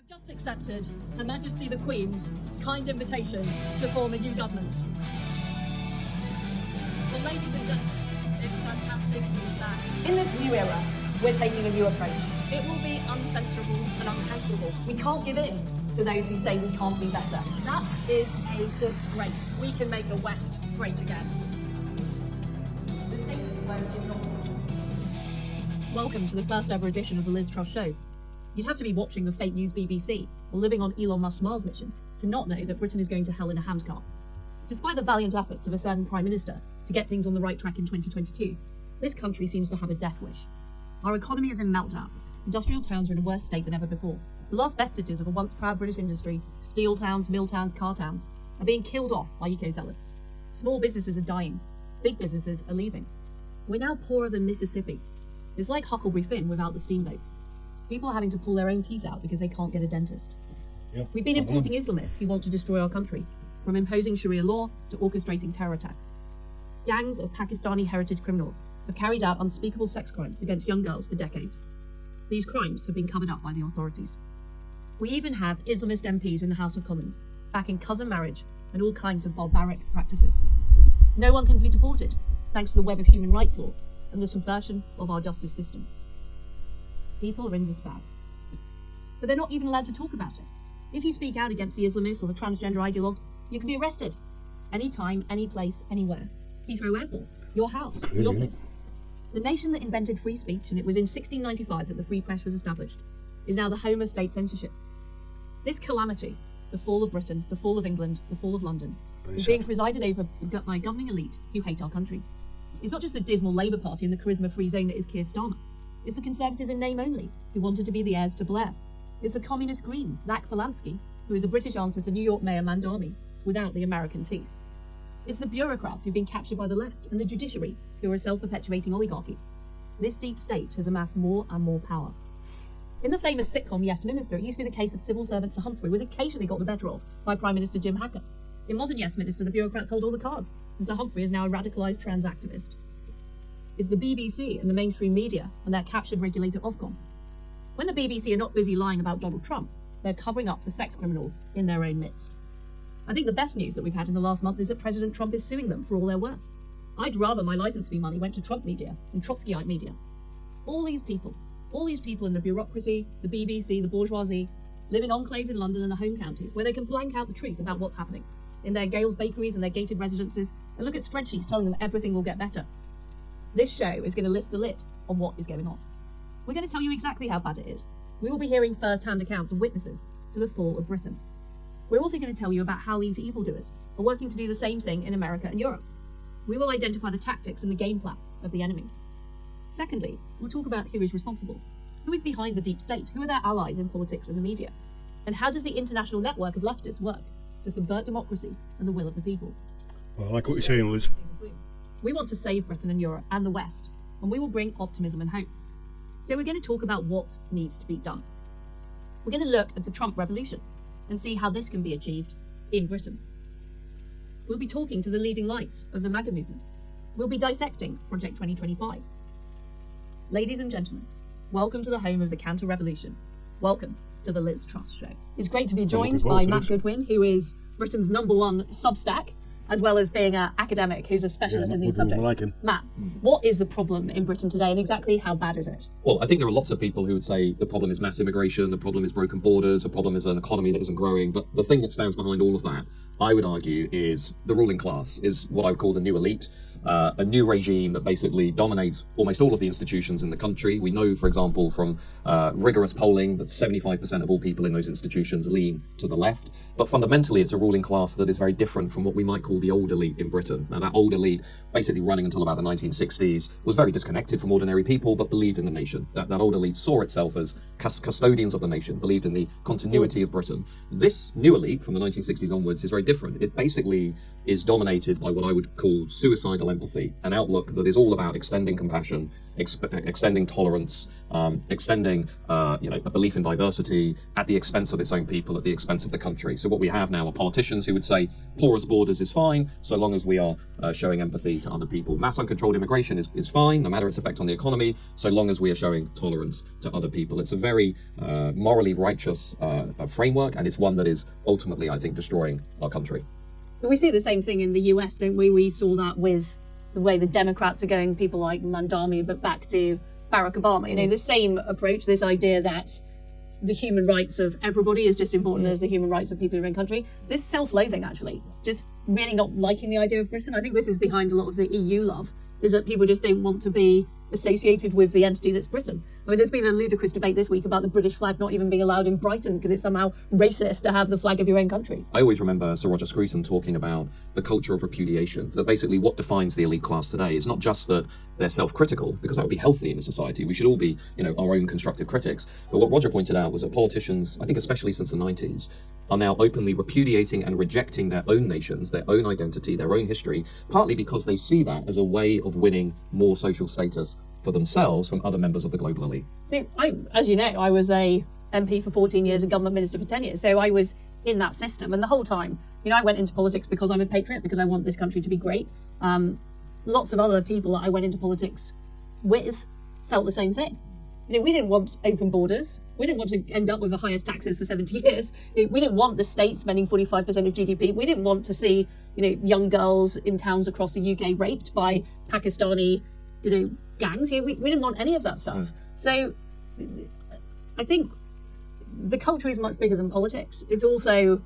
have just accepted Her Majesty the Queen's kind invitation to form a new government. Well, ladies and gentlemen, it's fantastic to be back. In this new era, we're taking a new approach. It will be uncensorable and uncancelable. We can't give in to those who say we can't do better. That is a disgrace. We can make the West great again. The status quo is not. Welcome to the first ever edition of the Liz Truss Show. You'd have to be watching the fake news BBC or living on Elon Musk's Mars mission to not know that Britain is going to hell in a handcart. Despite the valiant efforts of a certain Prime Minister to get things on the right track in 2022, this country seems to have a death wish. Our economy is in meltdown. Industrial towns are in a worse state than ever before. The last vestiges of a once proud British industry, steel towns, mill towns, car towns, are being killed off by eco-zealots. Small businesses are dying. Big businesses are leaving. We're now poorer than Mississippi. It's like Huckleberry Finn without the steamboats. People are having to pull their own teeth out because they can't get a dentist. We've been importing Islamists who want to destroy our country, from imposing Sharia law to orchestrating terror attacks. Gangs of Pakistani heritage criminals have carried out unspeakable sex crimes against young girls for decades. These crimes have been covered up by the authorities. We even have Islamist MPs in the House of Commons, backing cousin marriage and all kinds of barbaric practices. No one can be deported, thanks to the web of human rights law and the subversion of our justice system. People are in despair. But they're not even allowed to talk about it. If you speak out against the Islamists or the transgender ideologues, you can be arrested. Anytime, any place, anywhere. Heathrow Airport, your house, the office. The nation that invented free speech, and it was in 1695 that the free press was established, is now the home of state censorship. This calamity, the fall of Britain, the fall of England, the fall of London, is being presided over by a governing elite who hate our country. It's not just the dismal Labour Party in the charisma-free zone that is Keir Starmer. It's the Conservatives in name only, who wanted to be the heirs to Blair. It's the Communist Greens, Zach Polanski, who is the British answer to New York Mayor Mandami, without the American teeth. It's the bureaucrats who've been captured by the left, and the judiciary, who are a self-perpetuating oligarchy. This deep state has amassed more and more power. In the famous sitcom Yes Minister, it used to be the case that civil servant Sir Humphrey was occasionally got the better of by Prime Minister Jim Hacker. In modern Yes Minister, the bureaucrats hold all the cards, and Sir Humphrey is now a radicalised trans activist. It's the BBC and the mainstream media and their captured regulator Ofcom. When the BBC are not busy lying about Donald Trump, they're covering up for sex criminals in their own midst. I think the best news that we've had in the last month is that President Trump is suing them for all their worth. I'd rather my licence fee money went to Trump media than Trotskyite media. All these people in the bureaucracy, the BBC, the bourgeoisie, live in enclaves in London and the home counties where they can blank out the truth about what's happening in their Gales bakeries and their gated residences and look at spreadsheets telling them everything will get better. This show is going to lift the lid on what is going on. We're going to tell you exactly how bad it is. We will be hearing first-hand accounts of witnesses to the fall of Britain. We're also going to tell you about how these evildoers are working to do the same thing in America and Europe. We will identify the tactics and the game plan of the enemy. Secondly, we'll talk about who is responsible. Who is behind the deep state? Who are their allies in politics and the media? And how does the international network of leftists work to subvert democracy and the will of the people? Well, I like what you're saying, Liz. We want to save Britain and Europe and the West, and we will bring optimism and hope. So we're going to talk about what needs to be done. We're going to look at the Trump revolution and see how this can be achieved in Britain. We'll be talking to the leading lights of the MAGA movement. We'll be dissecting Project 2025. Ladies and gentlemen, welcome to the home of the counter-revolution. Welcome to the Liz Truss Show. It's great to be joined by Matt Goodwin, who is Britain's #1 Substack, as well as being an academic who's a specialist in these subjects. Like him. Matt, what is the problem in Britain today and exactly how bad is it? Well, I think there are lots of people who would say the problem is mass immigration, the problem is broken borders, the problem is an economy that isn't growing. But the thing that stands behind all of that, I would argue, is the ruling class, is what I would call the new elite. A new regime that basically dominates almost all of the institutions in the country. We know, for example, from rigorous polling that 75% of all people in those institutions lean to the left. But fundamentally, it's a ruling class that is very different from what we might call the old elite in Britain. Now, that old elite, basically running until about the 1960s, was very disconnected from ordinary people, but believed in the nation. That old elite saw itself as custodians of the nation, believed in the continuity of Britain. This new elite, from the 1960s onwards, is very different. It basically is dominated by what I would call suicidal empathy, an outlook that is all about extending compassion, extending tolerance, extending a belief in diversity at the expense of its own people, at the expense of the country. So what we have now are politicians who would say porous borders is fine so long as we are showing empathy to other people. Mass uncontrolled immigration is fine, no matter its effect on the economy, so long as we are showing tolerance to other people. It's a very morally righteous framework, and it's one that is ultimately, I think, destroying our country. But we see the same thing in the US, don't we? We saw that with the way the Democrats are going, people like Mandami, but back to Barack Obama. You know, the same approach, this idea that the human rights of everybody is just important as the human rights of people in their own country. This self-loathing, actually, just really not liking the idea of Britain. I think this is behind a lot of the EU love, is that people just don't want to be associated with the entity that's Britain. I mean, there's been a ludicrous debate this week about the British flag not even being allowed in Brighton because it's somehow racist to have the flag of your own country. I always remember Sir Roger Scruton talking about the culture of repudiation, that basically what defines the elite class today is not just that they're self-critical, because that would be healthy in a society. We should all be, our own constructive critics. But what Roger pointed out was that politicians, I think especially since the 90s, are now openly repudiating and rejecting their own nations, their own identity, their own history, partly because they see that as a way of winning more social status for themselves from other members of the global elite. So, as you know, I was a MP for 14 years and government minister for 10 years, so I was in that system. And the whole time, I went into politics because I'm a patriot, because I want this country to be great. Lots of other people that I went into politics with felt the same thing. We didn't want open borders. We didn't want to end up with the highest taxes for 70 years. We didn't want the state spending 45% of GDP. We didn't want to see, young girls in towns across the UK raped by Pakistani, gangs. We didn't want any of that stuff. So I think the culture is much bigger than politics. It's also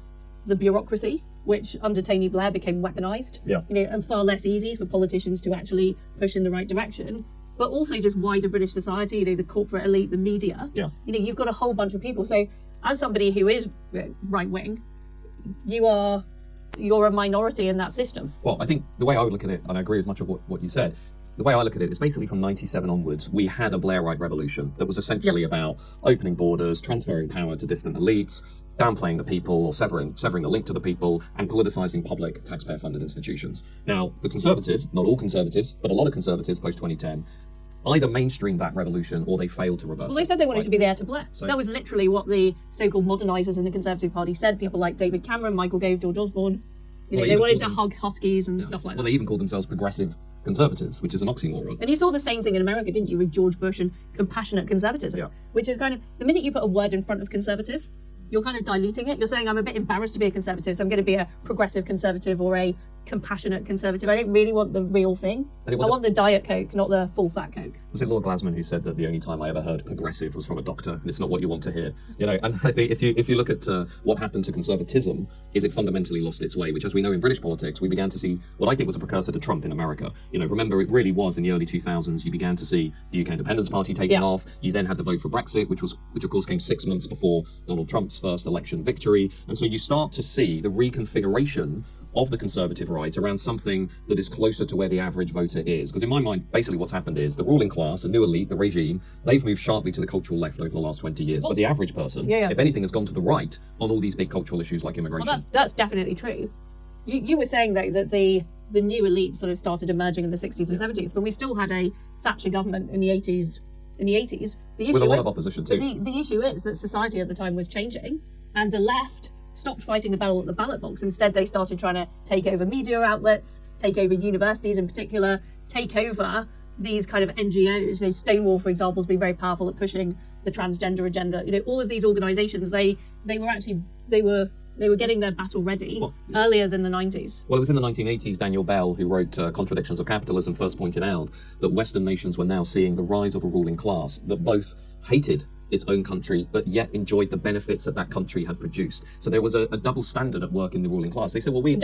the bureaucracy, which under Tony Blair became weaponized, and far less easy for politicians to actually push in the right direction. But also just wider British society, the corporate elite, the media. You've got a whole bunch of people. So as somebody who is right wing, you're a minority in that system. Well, I think the way I would look at it, and I agree with much of what you said, the way I look at it is basically from 97 onwards, we had a Blairite revolution that was essentially about opening borders, transferring power to distant elites, downplaying the people or severing the link to the people, and politicising public taxpayer-funded institutions. Now, the Conservatives, not all Conservatives, but a lot of Conservatives post-2010, either mainstreamed that revolution or they failed to reverse it. Well, they said they wanted to be the heir to Blair. So that was literally what the so-called modernisers in the Conservative Party said. People like David Cameron, Michael Gove, George Osborne. They wanted to hug Huskies and stuff like that. Well, they even called themselves progressive Conservatives, which is an oxymoron. And you saw the same thing in America, didn't you, with George Bush and compassionate conservatism, which is kind of, the minute you put a word in front of conservative, you're kind of diluting it. You're saying, I'm a bit embarrassed to be a conservative, so I'm going to be a progressive conservative or a compassionate conservative. I don't really want the real thing. I want the Diet Coke, not the full fat Coke. Was it Lord Glasman who said that the only time I ever heard progressive was from a doctor, and it's not what you want to hear? And I think if you look at what happened to conservatism, is it fundamentally lost its way, which, as we know in British politics, we began to see what I think was a precursor to Trump in America. Remember, it really was in the early 2000s, you began to see the UK Independence Party taking off. You then had the vote for Brexit, which of course came 6 months before Donald Trump's first election victory. And so you start to see the reconfiguration of the conservative right around something that is closer to where the average voter is. Because in my mind, basically what's happened is the ruling class, the new elite, the regime, they've moved sharply to the cultural left over the last 20 years. But the average person, if anything, has gone to the right on all these big cultural issues like immigration. Well, that's definitely true. You were saying, though, that the new elite sort of started emerging in the 60s and 70s, but we still had a Thatcher government in the 80s. The issue with a lot of opposition too. The issue is that society at the time was changing, and the left stopped fighting the battle at the ballot box. Instead, they started trying to take over media outlets, take over universities in particular, take over these kind of NGOs. Stonewall, for example, has been very powerful at pushing the transgender agenda. All of these organisations, they were getting their battle ready earlier than the 90s. Well, it was in the 1980s, Daniel Bell, who wrote Contradictions of Capitalism, first pointed out that Western nations were now seeing the rise of a ruling class that both hated its own country, but yet enjoyed the benefits that country had produced. So there was a double standard at work in the ruling class. They said, well, we'll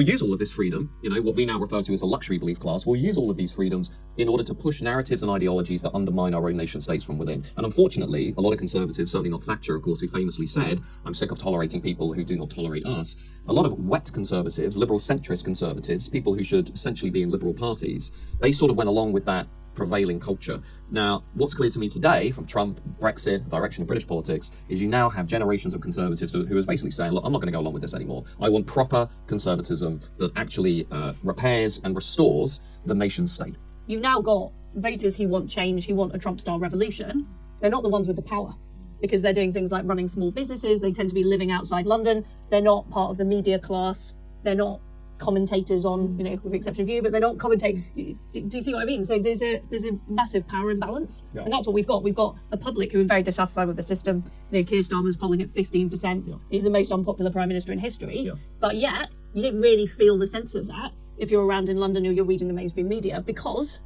use all of this freedom, what we now refer to as a luxury belief class, we'll use all of these freedoms in order to push narratives and ideologies that undermine our own nation states from within. And unfortunately, a lot of conservatives, certainly not Thatcher, of course, who famously said, I'm sick of tolerating people who do not tolerate us. A lot of wet conservatives, liberal centrist conservatives, people who should essentially be in liberal parties, they sort of went along with that prevailing culture. Now, what's clear to me today from Trump, Brexit, direction of British politics, is you now have generations of conservatives who are basically saying, look, I'm not going to go along with this anymore. I want proper conservatism that actually repairs and restores the nation state. You've now got voters who want change, who want a Trump-style revolution. They're not the ones with the power, because they're doing things like running small businesses. They tend to be living outside London. They're not part of the media class. They're not commentators on, with the exception of you, but they're not commentating. Do you see what I mean? So there's a massive power imbalance, and that's what we've got. We've got a public who are very dissatisfied with the system. Keir Starmer's polling at 15%. Yeah. He's the most unpopular prime minister in history. Yeah. But yet, you didn't really feel the sense of that if you're around in London or you're reading the mainstream media, because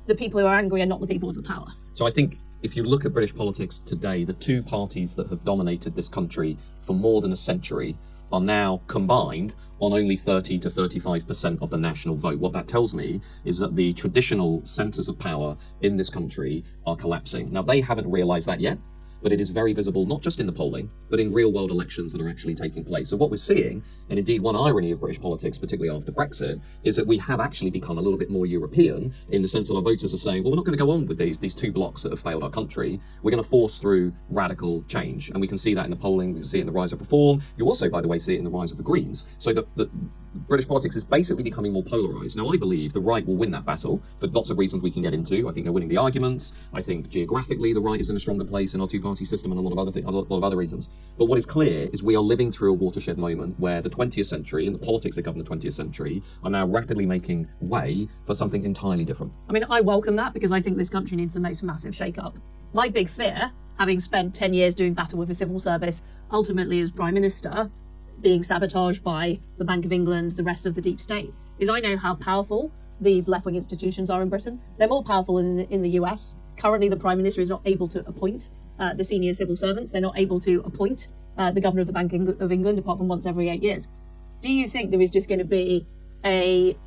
the people who are angry are not the people with the power. So I think if you look at British politics today, the two parties that have dominated this country for more than a century are now combined on only 30 to 35% of the national vote. What that tells me is that the traditional centres of power in this country are collapsing. Now, they haven't realised that yet, but it is very visible, not just in the polling, but in real world elections that are actually taking place. So what we're seeing, and indeed one irony of British politics, particularly after Brexit, is that we have actually become a little bit more European, in the sense that our voters are saying, well, we're not going to go on with these two blocks that have failed our country. We're going to force through radical change. And we can see that in the polling, we can see it in the rise of Reform. You also, by the way, see it in the rise of the Greens. So the British politics is basically becoming more polarised. Now, I believe the right will win that battle for lots of reasons we can get into. I think they're winning the arguments. I think geographically the right is in a stronger place in our two-party system, and a lot of other reasons. But what is clear is we are living through a watershed moment where the 20th century and the politics that govern the 20th century are now rapidly making way for something entirely different. I mean, I welcome that, because I think this country needs the most massive shake-up. My big fear, having spent 10 years doing battle with the civil service, ultimately as Prime Minister, being sabotaged by the Bank of England, the rest of the deep state, is I know how powerful these left-wing institutions are in Britain. They're more powerful in the US. Currently, the Prime Minister is not able to appoint the senior civil servants. They're not able to appoint the Governor of the Bank of England, apart from once every 8 years. Do you think there is just going to be a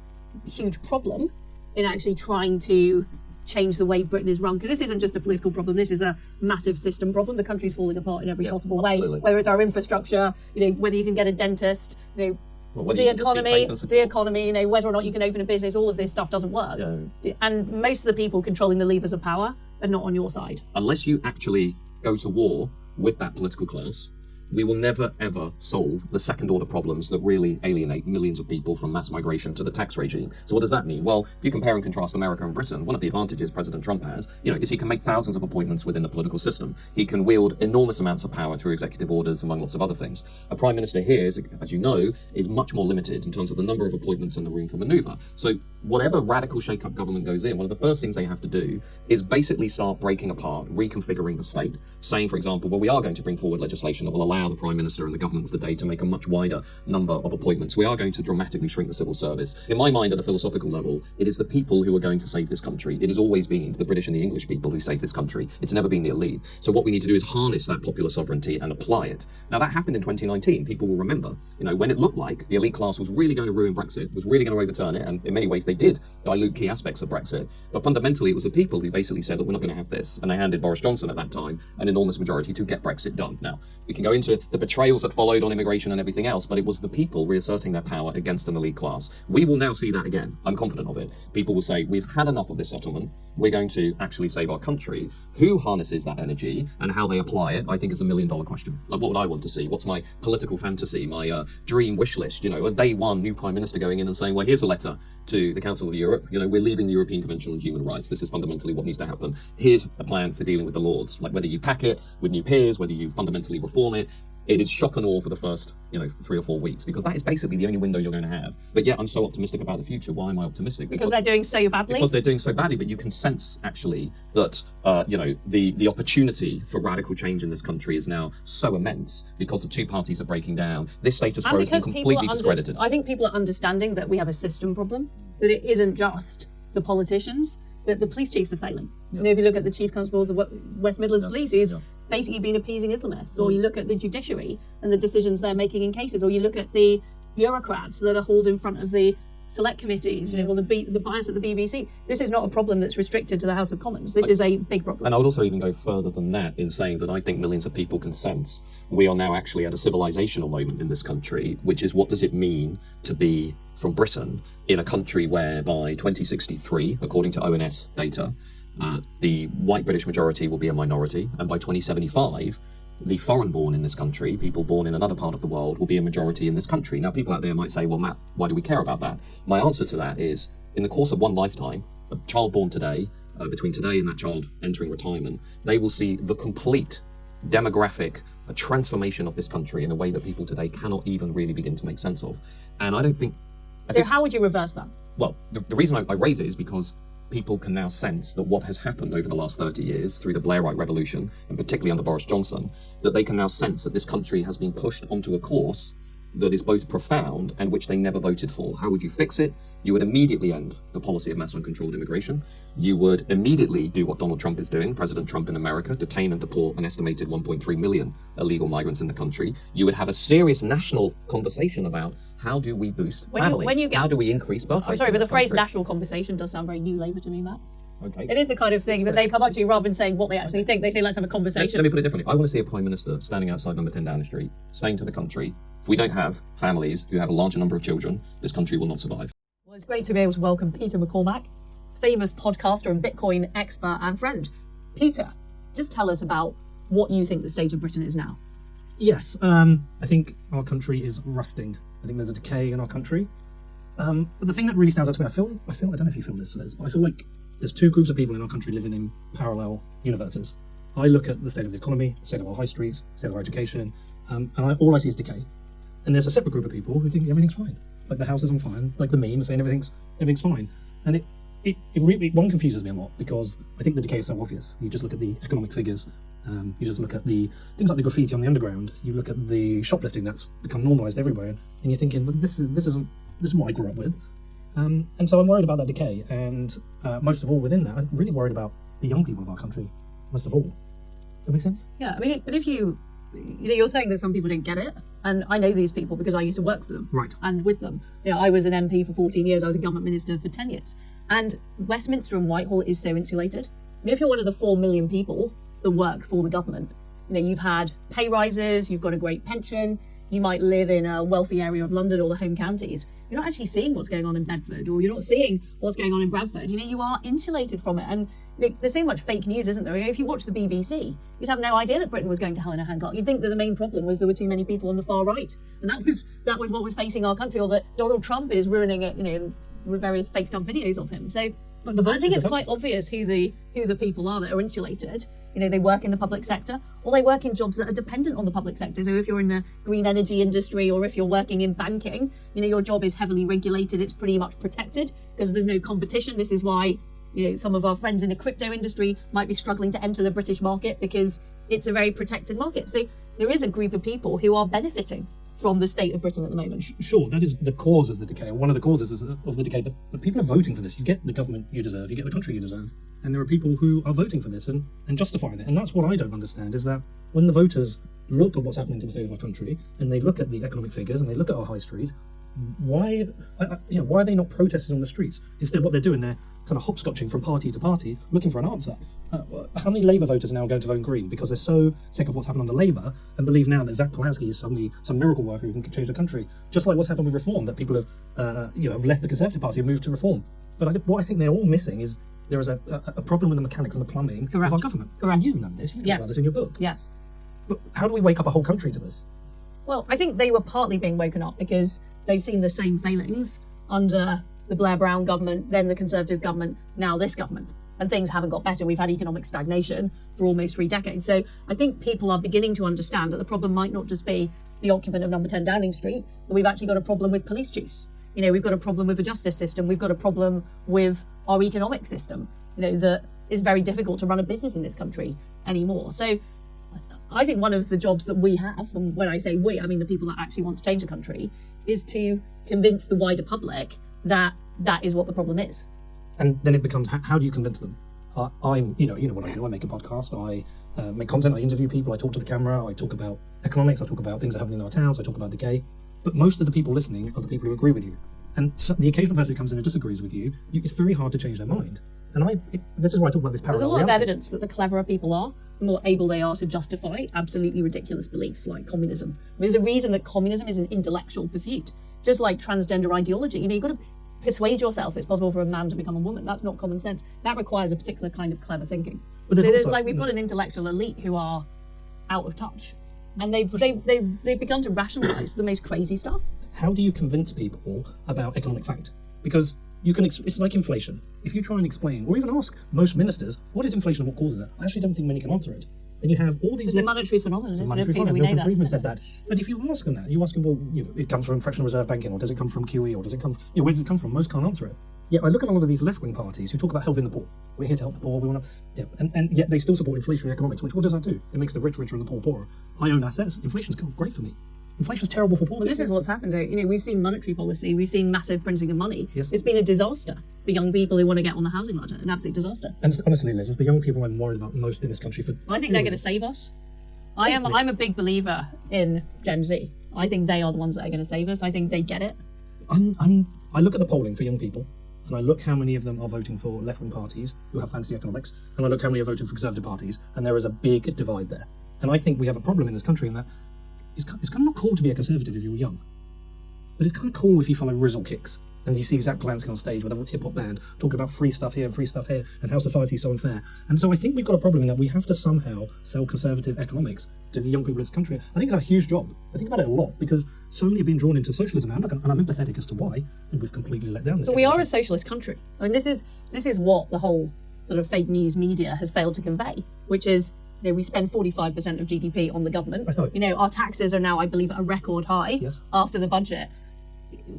huge problem in actually trying to change the way Britain is run? Because this isn't just a political problem, this is a massive system problem. The country's falling apart in every possible way, whether it's our infrastructure, whether you can get a dentist, the economy, whether or not you can open a business, all of this stuff doesn't work. Yeah. And most of the people controlling the levers of power are not on your side. Unless you actually go to war with that political class, we will never, ever solve the second-order problems that really alienate millions of people, from mass migration to the tax regime. So what does that mean? Well, if you compare and contrast America and Britain, one of the advantages President Trump has, is he can make thousands of appointments within the political system. He can wield enormous amounts of power through executive orders, among lots of other things. A Prime Minister here, as you know, is much more limited in terms of the number of appointments and the room for manoeuvre. So whatever radical shake-up government goes in, one of the first things they have to do is basically start breaking apart, reconfiguring the state, saying, for example, well, we are going to bring forward legislation that will allow the Prime Minister and the government of the day to make a much wider number of appointments. We are going to dramatically shrink the civil service. In my mind, at a philosophical level, it is the people who are going to save this country. It has always been the British and the English people who save this country. It's never been the elite. So what we need to do is harness that popular sovereignty and apply it. Now, that happened in 2019. People will remember, when it looked like the elite class was really going to ruin Brexit, was really going to overturn it, and in many ways they did dilute key aspects of Brexit. But fundamentally, it was the people who basically said that we're not going to have this. And they handed Boris Johnson at that time an enormous majority to get Brexit done. Now, we can go into the betrayals that followed on immigration and everything else, but it was the people reasserting their power against an elite class. We will now see that again. I'm confident of it. People will say, we've had enough of this settlement. We're going to actually save our country. Who harnesses that energy and how they apply it, I think, is $1 million question. Like, what would I want to see? What's my political fantasy, my dream wish list? A day one new Prime Minister going in and saying, well, here's a letter to the Council of Europe. We're leaving the European Convention on Human Rights. This is fundamentally what needs to happen. Here's a plan for dealing with the Lords. Like, whether you pack it with new peers, whether you fundamentally reform it, it is shock and awe for the first, 3 or 4 weeks, because that is basically the only window you're going to have. But yet I'm so optimistic about the future. Why am I optimistic? Because they're doing so badly? Because they're doing so badly, but you can sense, actually, that, the opportunity for radical change in this country is now so immense because the two parties are breaking down. This status quo has been completely discredited. I think people are understanding that we have a system problem, that it isn't just the politicians, that the police chiefs are failing. Yeah. If you look at the Chief Constable of the West Midlands Police, he's basically been appeasing Islamists, or you look at the judiciary and the decisions they're making in cases, or you look at the bureaucrats that are hauled in front of the select committees, or the bias at the BBC. This is not a problem that's restricted to the House of Commons. This is a big problem. And I would also even go further than that in saying that I think millions of people can sense we are now actually at a civilizational moment in this country, which is what does it mean to be from Britain in a country where by 2063, according to ONS data, the white British majority will be a minority, and by 2075, the foreign-born in this country, people born in another part of the world, will be a majority in this country. Now, people out there might say, well, Matt, why do we care about that? My answer to that is, in the course of one lifetime, a child born today, between today and that child entering retirement, they will see the complete demographic transformation of this country in a way that people today cannot even really begin to make sense of. And I don't think... So how would you reverse that? Well, the reason I raise it is because people can now sense that what has happened over the last 30 years through the Blairite Revolution, and particularly under Boris Johnson, that they can now sense that this country has been pushed onto a course that is both profound and which they never voted for. How would you fix it? You would immediately end the policy of mass uncontrolled immigration. You would immediately do what Donald Trump is doing, President Trump in America, detain and deport an estimated 1.3 million illegal migrants in the country. You would have a serious national conversation about how do we boost family? How do we increase birth rates? I'm sorry, but the phrase national conversation does sound very New Labour to me, Matt. Okay. It is the kind of thing that they come up to you rather than saying what they actually think. They say, let's have a conversation. Let me put it differently. I want to see a Prime Minister standing outside number 10 Downing Street, saying to the country, if we don't have families who have a larger number of children, this country will not survive. Well, it's great to be able to welcome Peter McCormack, famous podcaster and Bitcoin expert and friend. Peter, just tell us about what you think the state of Britain is now. Yes, I think our country is rusting. I think there's a decay in our country. But the thing that really stands out to me, I feel, I don't know if you feel this, Liz, but I feel like there's two groups of people in our country living in parallel universes. I look at the state of the economy, the state of our high streets, the state of our education, and all I see is decay. And there's a separate group of people who think everything's fine. Like the house is on fire, like the meme saying everything's fine. And it really, one confuses me a lot because I think the decay is so obvious. You just look at the economic figures, you just look at the things like the graffiti on the underground, you look at the shoplifting that's become normalised everywhere, and you're thinking, well, this isn't what I grew up with. And so I'm worried about that decay, and most of all within that, I'm really worried about the young people of our country, most of all. Does that make sense? Yeah, I mean, but if you're saying that some people didn't get it, and I know these people because I used to work for them. Right. And with them. I was an MP for 14 years, I was a government minister for 10 years. And Westminster and Whitehall is so insulated. If you're one of the 4 million people that work for the government, you've had pay rises, you've got a great pension, you might live in a wealthy area of London or the home counties. You're not actually seeing what's going on in Bedford, or you're not seeing what's going on in Bradford. You are insulated from it. And there's so much fake news, isn't there? If you watch the BBC, you'd have no idea that Britain was going to hell in a handcart. You'd think that the main problem was there were too many people on the far right. And that was what was facing our country, or that Donald Trump is ruining it, with various faked up videos of him. So I think it's quite obvious who the people are that are insulated. They work in the public sector, or they work in jobs that are dependent on the public sector. So if you're in the green energy industry, or if you're working in banking, your job is heavily regulated. It's pretty much protected because there's no competition. This is why, some of our friends in the crypto industry might be struggling to enter the British market because it's a very protected market. So there is a group of people who are benefiting from the state of Britain at the moment. Sure, that is the cause of the decay. One of the causes of the decay, but people are voting for this. You get the government you deserve, you get the country you deserve, and there are people who are voting for this and justifying it. And that's what I don't understand, is that when the voters look at what's happening to the state of our country, and they look at the economic figures, and they look at our high streets, why are they not protesting on the streets? Instead, what they're doing, they're kind of hopscotching from party to party, looking for an answer. How many Labour voters are now going to vote Green because they're so sick of what's happened under Labour and believe now that Zach Polansky is suddenly some miracle worker who can change the country? Just like what's happened with Reform, that people have left the Conservative Party and moved to Reform. But what I think they're all missing is there is a problem with the mechanics and the plumbing of our government. Correct. You know this. You talk about this in your book. Yes. But how do we wake up a whole country to this? Well, I think they were partly being woken up because they've seen the same failings under the Blair-Brown government, then the Conservative government, now this government. And things haven't got better. We've had economic stagnation for almost 3 decades. So I think people are beginning to understand that the problem might not just be the occupant of number 10 Downing Street, that we've actually got a problem with police chiefs. We've got a problem with the justice system. We've got a problem with our economic system, that is very difficult to run a business in this country anymore. So I think one of the jobs that we have, and when I say we, I mean the people that actually want to change the country, is to convince the wider public that that is what the problem is. And then it becomes, how do you convince them? I'm, you know what I do. I make a podcast. I make content. I interview people. I talk to the camera. I talk about economics. I talk about things that happen in our towns. I talk about decay. But most of the people listening are the people who agree with you. And so the occasional person who comes in and disagrees with you, it's very hard to change their mind. And this is why I talk about this parallel There's a lot of reality. evidence that the cleverer people are, the more able they are to justify absolutely ridiculous beliefs like communism. There's a reason that communism is an intellectual pursuit, just like transgender ideology. You've got to persuade yourself it's possible for a man to become a woman. That's not common sense. That requires a particular kind of clever thinking. But there's also, we've got an intellectual elite who are out of touch, and they've begun to rationalise the most crazy stuff. how do you convince people about economic fact? Because it's like inflation. If you try and explain, or even ask most ministers, what is inflation and what causes it? I actually don't think many can answer it. And you have all these... It's a monetary phenomenon, isn't it? We know Milton that. Friedman said that. But if you ask them that, you ask them, well, it comes from fractional reserve banking, or does it come from QE, or does it come... where does it come from? Most can't answer it. Yet I look at a lot of these left-wing parties who talk about helping the poor. We're here to help the poor, we want to... Yeah, and yet they still support inflationary economics, which what does that do? It makes the rich richer and the poor poorer. I own assets. Inflation's great for me. Inflation's terrible for poor people. This is what's happened. We've seen monetary policy, we've seen massive printing of money. Yes. It's been a disaster for young people who want to get on the housing ladder. An absolute disaster. And honestly, Liz, it's the young people I'm worried about most in this country. I think they're going to save us. I'm a big believer in Gen Z. I think they are the ones that are going to save us. I think they get it. I look at the polling for young people, and I look how many of them are voting for left-wing parties who have fancy economics, and I look how many are voting for conservative parties, and there is a big divide there. And I think we have a problem in this country in that it's kind of not cool to be a conservative if you're young, but it's kind of cool if you follow Rizzle Kicks and you see Zach Polanski on stage with a hip-hop band talking about free stuff here and free stuff here and how society is so unfair. And so I think we've got a problem in that we have to somehow sell conservative economics to the young people of this country. I think it's a huge job. I think about it a lot because so many are being drawn into socialism now, and I'm empathetic as to why, and we've completely let down this But we are generation. a socialist country. I mean, this is what the whole sort of fake news media has failed to convey, which is we spend 45% of GDP on the government. Our taxes are now, I believe, at a record high after the budget.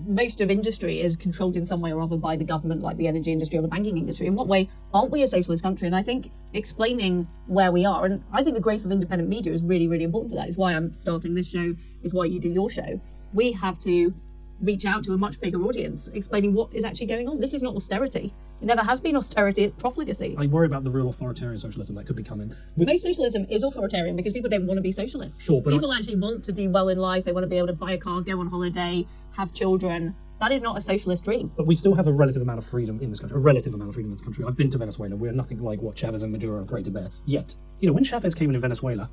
Most of industry is controlled in some way or other by the government, like the energy industry or the banking industry. In what way aren't we a socialist country? And I think explaining where we are, and I think the growth of independent media is really, really important for that. It's why I'm starting this show, is why you do your show. We have to reach out to a much bigger audience, explaining what is actually going on. This is not austerity. It never has been austerity, it's profligacy. I worry about the real authoritarian socialism that could be coming. Most socialism is authoritarian because people don't want to be socialists. Sure, but people actually want to do well in life. They want to be able to buy a car, go on holiday, have children. That is not a socialist dream. But we still have a relative amount of freedom in this country. I've been to Venezuela. We're nothing like what Chavez and Maduro have created there. Yet, when Chavez came in Venezuela,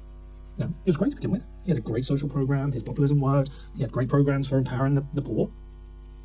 it was great to begin with. He had a great social program. His populism worked. He had great programs for empowering the poor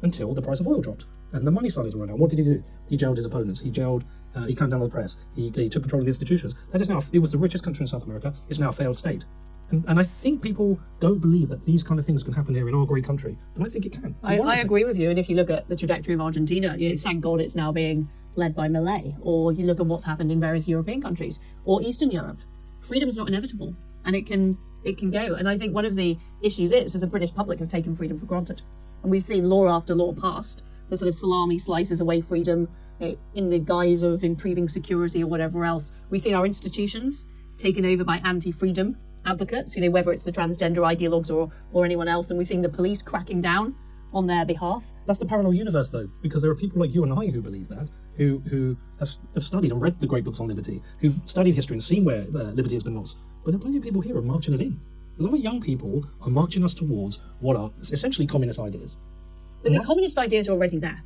until the price of oil dropped and the money started to run out. What did he do? He jailed his opponents. He clamped down on the press. He took control of the institutions. It was the richest country in South America. It's now a failed state. And I think people don't believe that these kind of things can happen here in our great country. But I think it can. I agree with you. And if you look at the trajectory of Argentina, thank God it's now being led by Milei. Or you look at what's happened in various European countries or Eastern Europe. Freedom's not inevitable, and it can go. And I think one of the issues is the British public have taken freedom for granted. And we've seen law after law passed that sort of salami slices away freedom in the guise of improving security or whatever else. We've seen our institutions taken over by anti-freedom advocates, whether it's the transgender ideologues or anyone else. And we've seen the police cracking down on their behalf. That's the parallel universe, though, because there are people like you and I who believe that, who have studied and read the great books on liberty, who've studied history and seen where liberty has been lost. But there are plenty of people here who are marching it in. A lot of young people are marching us towards what are essentially communist ideas. But the communist ideas are already there.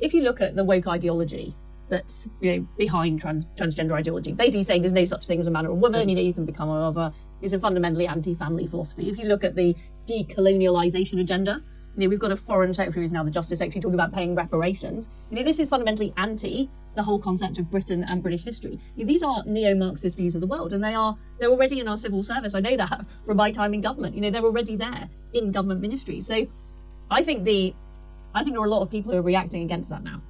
If you look at the woke ideology that's behind transgender ideology, basically saying there's no such thing as a man or a woman, you can become a other, is a fundamentally anti-family philosophy. If you look at the decolonialization agenda, we've got a foreign secretary who's now the justice secretary talking about paying reparations. This is fundamentally anti the whole concept of Britain and British history. These are neo-Marxist views of the world, and they're already in our civil service. I know that from my time in government. They're already there in government ministries. So I think there are a lot of people who are reacting against that now,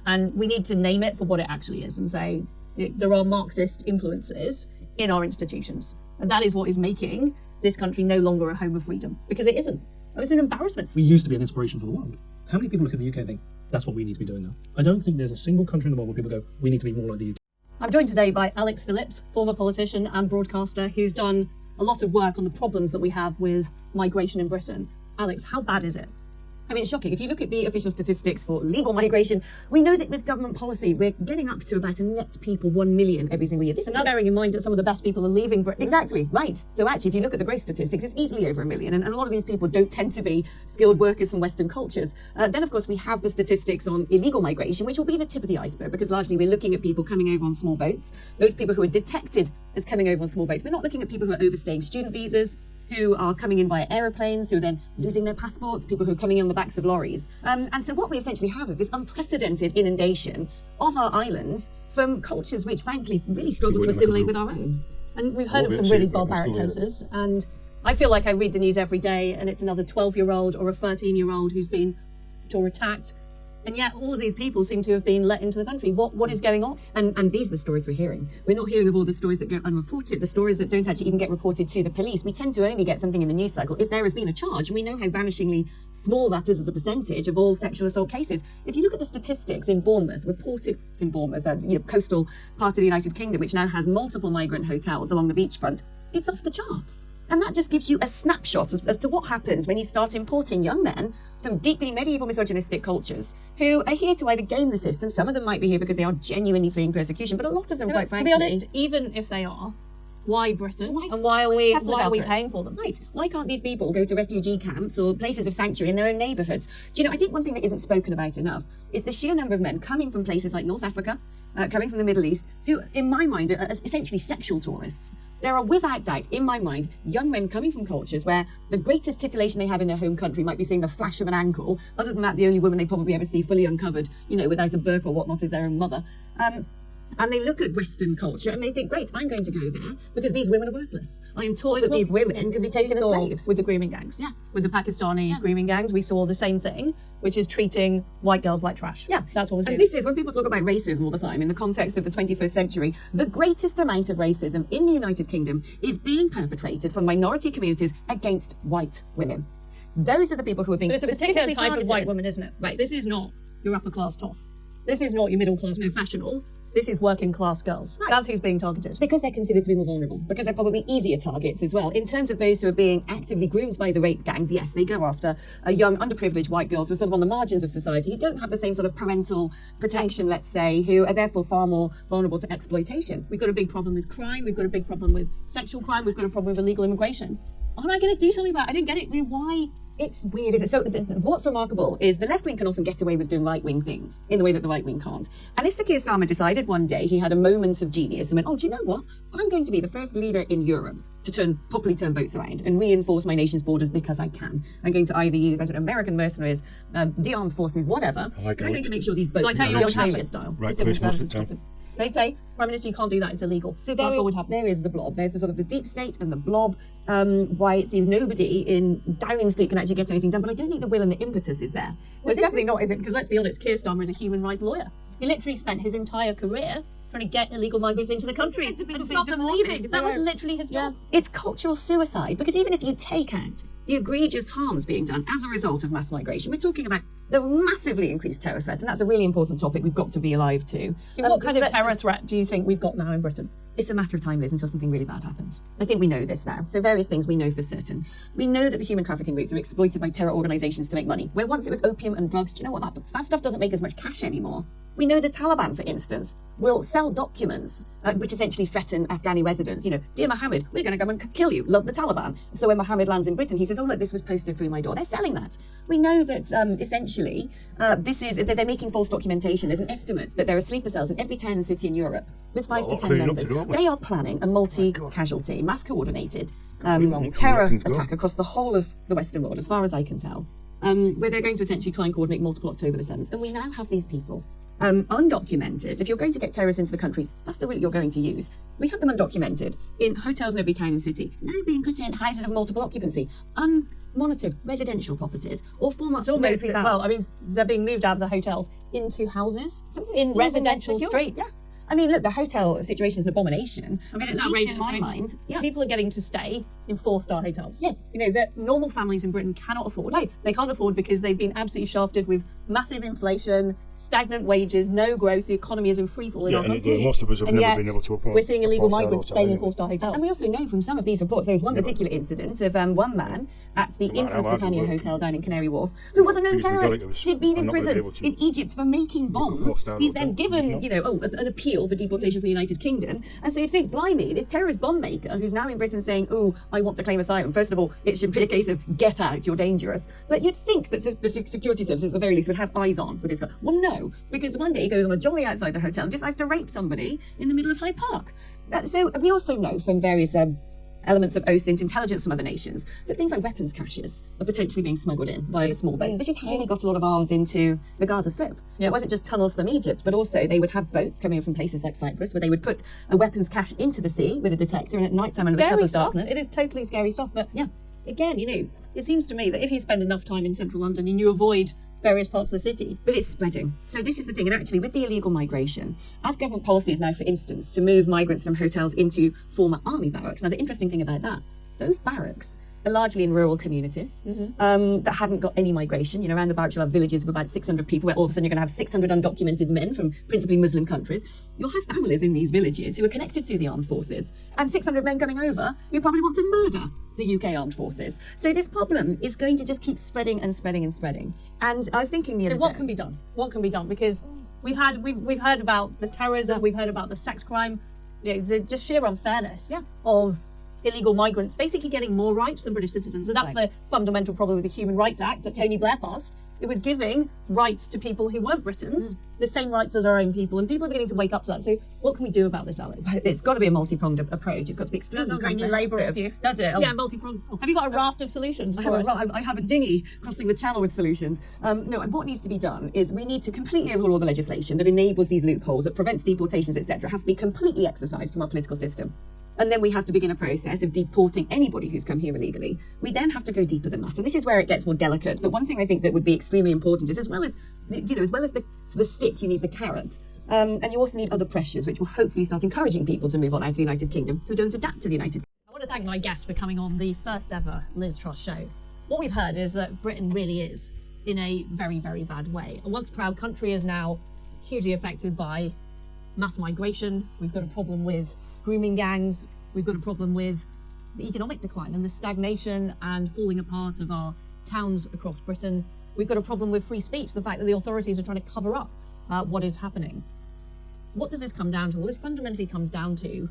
and we need to name it for what it actually is and say there are Marxist influences in our institutions, and that is what is making this country no longer a home of freedom, because it isn't. It's an embarrassment. We used to be an inspiration for the world. How many people look at the UK and think, that's what we need to be doing now? I don't think there's a single country in the world where people go, we need to be more like the UK. I'm joined today by Alex Phillips, former politician and broadcaster, who's done a lot of work on the problems that we have with migration in Britain. Alex, how bad is it? I mean, it's shocking. If you look at the official statistics for legal migration, we know that with government policy, we're getting up to about a net people 1 million every single year. This is Bearing in mind that some of the best people are leaving Britain. exactly right. So actually, if you look at the gross statistics, it's easily over 1 million. And a lot of these people don't tend to be skilled workers from Western cultures. Then, of course, we have the statistics on illegal migration, which will be the tip of the iceberg, because largely we're looking at people coming over on small boats, those people who are detected as coming over on small boats. We're not looking at people who are overstaying student visas, who are coming in via aeroplanes, who are then losing their passports, people who are coming in on the backs of lorries. And so what we essentially have is this unprecedented inundation of our islands from cultures which, frankly, really struggle to assimilate with our own. And we've heard of some really barbaric cases. And I feel like I read the news every day and it's another 12-year-old or a 13-year-old who's been or attacked. And yet all of these people seem to have been let into the country. What is going on? And these are the stories we're hearing. We're not hearing of all the stories that go unreported, the stories that don't actually even get reported to the police. We tend to only get something in the news cycle if there has been a charge. And we know how vanishingly small that is as a percentage of all sexual assault cases. If you look at the statistics in Bournemouth, reported in Bournemouth, coastal part of the United Kingdom, which now has multiple migrant hotels along the beachfront, it's off the charts. And that just gives you a snapshot as to what happens when you start importing young men from deeply medieval misogynistic cultures who are here to either game the system. Some of them might be here because they are genuinely fleeing persecution, but a lot of them, quite frankly... To be honest, even if they are, why Britain? And why are we paying for them? Right. Why can't these people go to refugee camps or places of sanctuary in their own neighbourhoods? Do you know, I think one thing that isn't spoken about enough is the sheer number of men coming from places like North Africa, coming from the Middle East, who, in my mind, are essentially sexual tourists. There are, without doubt, in my mind, young men coming from cultures where the greatest titillation they have in their home country might be seeing the flash of an ankle. Other than that, the only woman they probably ever see fully uncovered, without a burqa or whatnot, is their own mother. And they look at Western culture and they think, great, I'm going to go there because these women are worthless. I am taught that these women can be taken as slaves. With the grooming gangs. Yeah. With the Pakistani grooming gangs, we saw the same thing, which is treating white girls like trash. Yeah. That's what was doing. And this is, when people talk about racism all the time in the context of the 21st century, the greatest amount of racism in the United Kingdom is being perpetrated from minority communities against white women. Those are the people who are being But it's a particular specifically type of targeted. white woman, isn't it? Right. This is not your upper class toff. This is not your middle class professional. This is working class girls. Right. That's who's being targeted. Because they're considered to be more vulnerable. Because they're probably easier targets as well. In terms of those who are being actively groomed by the rape gangs, yes, they go after young, underprivileged white girls who are sort of on the margins of society, who don't have the same sort of parental protection, let's say, who are therefore far more vulnerable to exploitation. We've got a big problem with crime. We've got a big problem with sexual crime. We've got a problem with illegal immigration. Aren't I going to do something about it? I didn't get it. Why? It's weird, isn't it? So what's remarkable is the left wing can often get away with doing right wing things in the way that the right wing can't. And if Sir Keir Starmer decided one day he had a moment of genius and went, oh, do you know what? I'm going to be the first leader in Europe to properly turn boats around and reinforce my nation's borders because I can. I'm going to either use American mercenaries, the armed forces, whatever. I'm going to make sure these boats like are Australia style. Right, Civil Chris, what's service it and stuff. They'd say, Prime Minister, you can't do that, it's illegal. So that's what would happen. There is the blob. There's the sort of the deep state and the blob. Why it seems nobody in Downing Street can actually get anything done. But I don't think the will and the impetus is there. Well, it's definitely not, is it? Because let's be honest, Keir Starmer is a human rights lawyer. He literally spent his entire career trying to get illegal migrants into the country and stop them leaving. That was literally his job. It's cultural suicide, because even if you take out the egregious harms being done as a result of mass migration, we're talking about the massively increased terror threat, and that's a really important topic we've got to be alive to. So what kind of terror threat do you think we've got now in Britain? It's a matter of time, Liz, until something really bad happens. I think we know this now. So various things we know for certain. We know that the human trafficking routes are exploited by terror organisations to make money. Where once it was opium and drugs, do you know what? That stuff doesn't make as much cash anymore. We know the Taliban, for instance, will sell documents which essentially threaten Afghani residents. Dear Mohammed, we're going to come and kill you. Love the Taliban. So when Mohammed lands in Britain, he says, oh, look, this was posted through my door. They're selling that. We know that essentially that they're making false documentation. There's an estimate that there are sleeper cells in every town and city in Europe with 5 to 10 members. They are planning a multi-casualty, mass coordinated terror attack across the whole of the Western world, as far as I can tell, where they're going to essentially try and coordinate multiple October the 7th. And we now have these people undocumented. If you're going to get terrorists into the country, that's the route you're going to use. We have them undocumented in hotels in every town and city, now being put in houses of multiple occupancy, unmonitored residential properties, or former military barracks. Well, I mean, they're being moved out of the hotels into houses in residential streets. Yeah. I mean, look, the hotel situation is an abomination. I mean, it's outrageous. In my mind, people are getting to stay in 4-star hotels. Yes. That normal families in Britain cannot afford. Right. They can't afford because they've been absolutely shafted with massive inflation, stagnant wages, no growth, the economy is in free fall in our country. most of us have and never yet been able to afford we're seeing a illegal four-star migrants hotel staying in anyway. four-star hotels. And we also know from some of these reports, there was one particular incident of one man at the matter infamous how hard Britannia you work. Hotel down in Canary Wharf, who was a known biggest terrorist. majority of us He'd been are in not gonna be prison able to in Egypt for making bombs. four-star He's then hotel. given, It's not. an appeal for deportation to the United Kingdom. And so you'd think, blimey, this terrorist bomb maker who's now in Britain saying, oh, I want to claim asylum. First of all, it should be a case of get out, you're dangerous. But you'd think that the security services, at the very least, would have eyes on with this guy. Well, no, because one day he goes on a jolly outside the hotel and decides to rape somebody in the middle of Hyde Park. So we also know from various elements of OSINT intelligence from other nations that things like weapons caches are potentially being smuggled in via small boats. This is how they got a lot of arms into the Gaza Strip. It wasn't just tunnels from Egypt, but also they would have boats coming in from places like Cyprus where they would put a weapons cache into the sea with a detector, and at night time under the cover Scary of stuff. darkness. It is totally scary stuff. But Yeah. again, it seems to me that if you spend enough time in central London and you avoid various parts of the city, But it's spreading. So this is the thing. And actually, with the illegal migration, as government policy is now, for instance, to move migrants from hotels into former army barracks. Now, the interesting thing about that, those barracks are largely in rural communities that hadn't got any migration. Around the barracks, you'll have villages of about 600 people, where all of a sudden you're going to have 600 undocumented men from principally Muslim countries. You'll have families in these villages who are connected to the armed forces, and 600 men coming over who probably want to murder the UK armed forces. So this problem is going to just keep spreading and spreading and spreading. And I was thinking the other so what day, can be done? What can be done? Because we've heard about the terrorism, we've heard about the sex crime, the just sheer unfairness of illegal migrants basically getting more rights than British citizens. And that's the fundamental problem with the Human Rights Act that Tony Blair passed. It was giving rights to people who weren't Britons, the same rights as our own people, and people are beginning to wake up to that. So what can we do about this, Alex? it's got to be a multi-pronged approach. It's got to be extremely That sounds very New Labour of you. Does it? Yeah, multi-pronged. Have you got a raft of solutions for us? I have a dinghy crossing the channel with solutions. No, what needs to be done is we need to completely overhaul the legislation that enables these loopholes, that prevents deportations, etc. Has to be completely exercised from our political system. And then we have to begin a process of deporting anybody who's come here illegally. We then have to go deeper than that. And this is where it gets more delicate. But one thing I think that would be extremely important is as well as the stick, you need the carrot. And you also need other pressures, which will hopefully start encouraging people to move on out of the United Kingdom who don't adapt to the United Kingdom. I want to thank my guests for coming on the first ever Liz Truss show. What we've heard is that Britain really is in a very, very bad way. A once proud country is now hugely affected by mass migration. We've got a problem with grooming gangs. We've got a problem with the economic decline and the stagnation and falling apart of our towns across Britain. We've got a problem with free speech, the fact that the authorities are trying to cover up what is happening. What does this come down to? Well, this fundamentally comes down to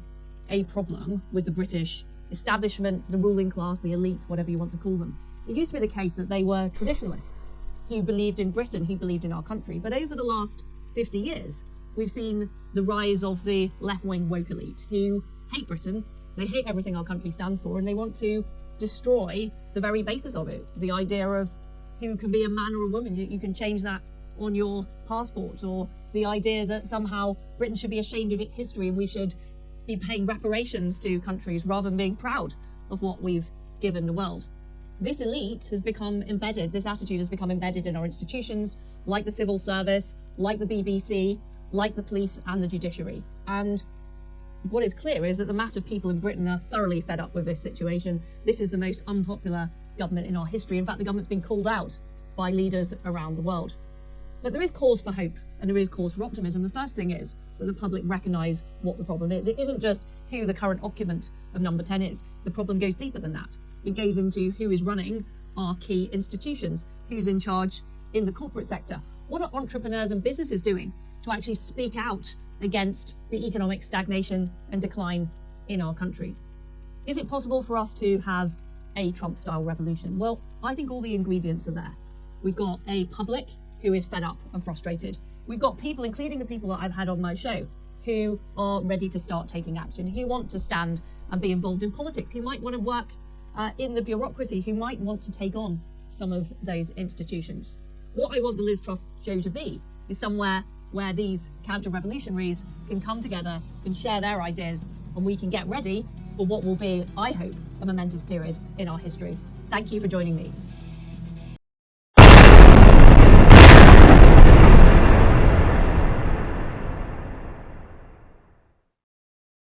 a problem with the British establishment, the ruling class, the elite, whatever you want to call them. It used to be the case that they were traditionalists who believed in Britain, who believed in our country. But over the last 50 years, we've seen the rise of the left-wing woke elite who hate Britain. They hate everything our country stands for, and they want to destroy the very basis of it. The idea of who can be a man or a woman, you can change that on your passport, or the idea that somehow Britain should be ashamed of its history and we should be paying reparations to countries rather than being proud of what we've given the world. This elite has become embedded, this attitude has become embedded in our institutions, like the civil service, like the BBC, like the police and the judiciary. And what is clear is that the mass of people in Britain are thoroughly fed up with this situation. This is the most unpopular government in our history. In fact, the government's been called out by leaders around the world. But there is cause for hope and there is cause for optimism. The first thing is that the public recognise what the problem is. It isn't just who the current occupant of number 10 is. The problem goes deeper than that. It goes into who is running our key institutions, who's in charge in the corporate sector. What are entrepreneurs and businesses doing to actually speak out against the economic stagnation and decline in our country? Is it possible for us to have a Trump-style revolution? Well, I think all the ingredients are there. We've got a public who is fed up and frustrated. We've got people, including the people that I've had on my show, who are ready to start taking action, who want to stand and be involved in politics, who might want to work in the bureaucracy, who might want to take on some of those institutions. What I want the Liz Truss show to be is somewhere where these counter-revolutionaries can come together, can share their ideas, and we can get ready for what will be, I hope, a momentous period in our history. Thank you for joining me.